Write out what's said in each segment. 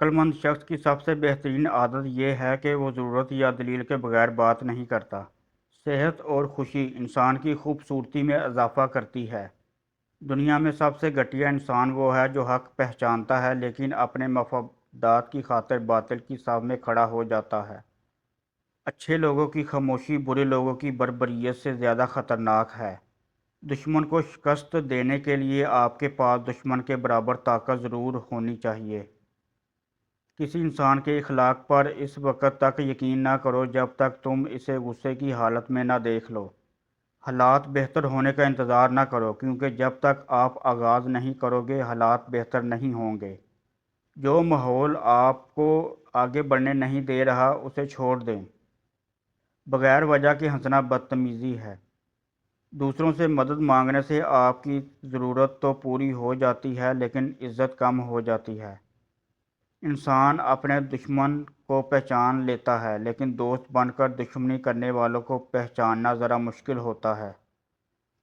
عقلمند شخص کی سب سے بہترین عادت یہ ہے کہ وہ ضرورت یا دلیل کے بغیر بات نہیں کرتا۔ صحت اور خوشی انسان کی خوبصورتی میں اضافہ کرتی ہے۔ دنیا میں سب سے گھٹیا انسان وہ ہے جو حق پہچانتا ہے لیکن اپنے مفادات کی خاطر باطل کی صف میں کھڑا ہو جاتا ہے۔ اچھے لوگوں کی خاموشی برے لوگوں کی بربریت سے زیادہ خطرناک ہے۔ دشمن کو شکست دینے کے لیے آپ کے پاس دشمن کے برابر طاقت ضرور ہونی چاہیے۔ کسی انسان کے اخلاق پر اس وقت تک یقین نہ کرو جب تک تم اسے غصے کی حالت میں نہ دیکھ لو۔ حالات بہتر ہونے کا انتظار نہ کرو کیونکہ جب تک آپ آغاز نہیں کرو گے حالات بہتر نہیں ہوں گے۔ جو ماحول آپ کو آگے بڑھنے نہیں دے رہا اسے چھوڑ دیں۔ بغیر وجہ کے ہنسنا بدتمیزی ہے۔ دوسروں سے مدد مانگنے سے آپ کی ضرورت تو پوری ہو جاتی ہے لیکن عزت کم ہو جاتی ہے۔ انسان اپنے دشمن کو پہچان لیتا ہے لیکن دوست بن کر دشمنی کرنے والوں کو پہچاننا ذرا مشکل ہوتا ہے۔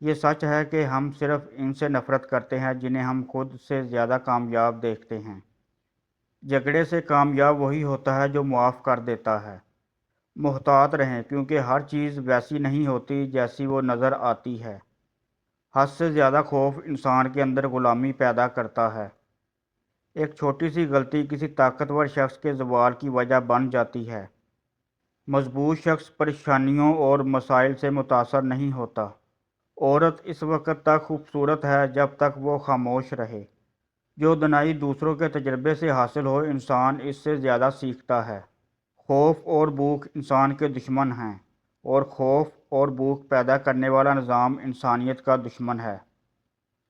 یہ سچ ہے کہ ہم صرف ان سے نفرت کرتے ہیں جنہیں ہم خود سے زیادہ کامیاب دیکھتے ہیں۔ جھگڑے سے کامیاب وہی ہوتا ہے جو معاف کر دیتا ہے۔ محتاط رہیں کیونکہ ہر چیز ویسی نہیں ہوتی جیسی وہ نظر آتی ہے۔ حد سے زیادہ خوف انسان کے اندر غلامی پیدا کرتا ہے۔ ایک چھوٹی سی غلطی کسی طاقتور شخص کے زوال کی وجہ بن جاتی ہے۔ مضبوط شخص پریشانیوں اور مسائل سے متاثر نہیں ہوتا۔ عورت اس وقت تک خوبصورت ہے جب تک وہ خاموش رہے۔ جو دانائی دوسروں کے تجربے سے حاصل ہو انسان اس سے زیادہ سیکھتا ہے۔ خوف اور بھوک انسان کے دشمن ہیں اور خوف اور بھوک پیدا کرنے والا نظام انسانیت کا دشمن ہے۔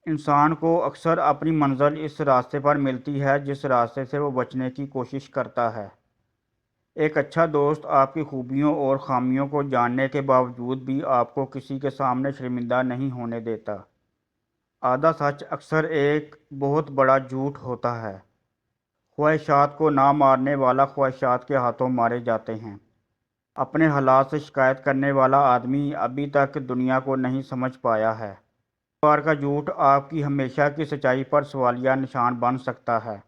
انسان کو اکثر اپنی منزل اس راستے پر ملتی ہے جس راستے سے وہ بچنے کی کوشش کرتا ہے۔ ایک اچھا دوست آپ کی خوبیوں اور خامیوں کو جاننے کے باوجود بھی آپ کو کسی کے سامنے شرمندہ نہیں ہونے دیتا۔ آدھا سچ اکثر ایک بہت بڑا جھوٹ ہوتا ہے۔ خواہشات کو نہ مارنے والا خواہشات کے ہاتھوں مارے جاتے ہیں۔ اپنے حالات سے شکایت کرنے والا آدمی ابھی تک دنیا کو نہیں سمجھ پایا ہے۔ بار کا جھوٹ آپ کی ہمیشہ کی سچائی پر سوالیہ نشان بن سکتا ہے۔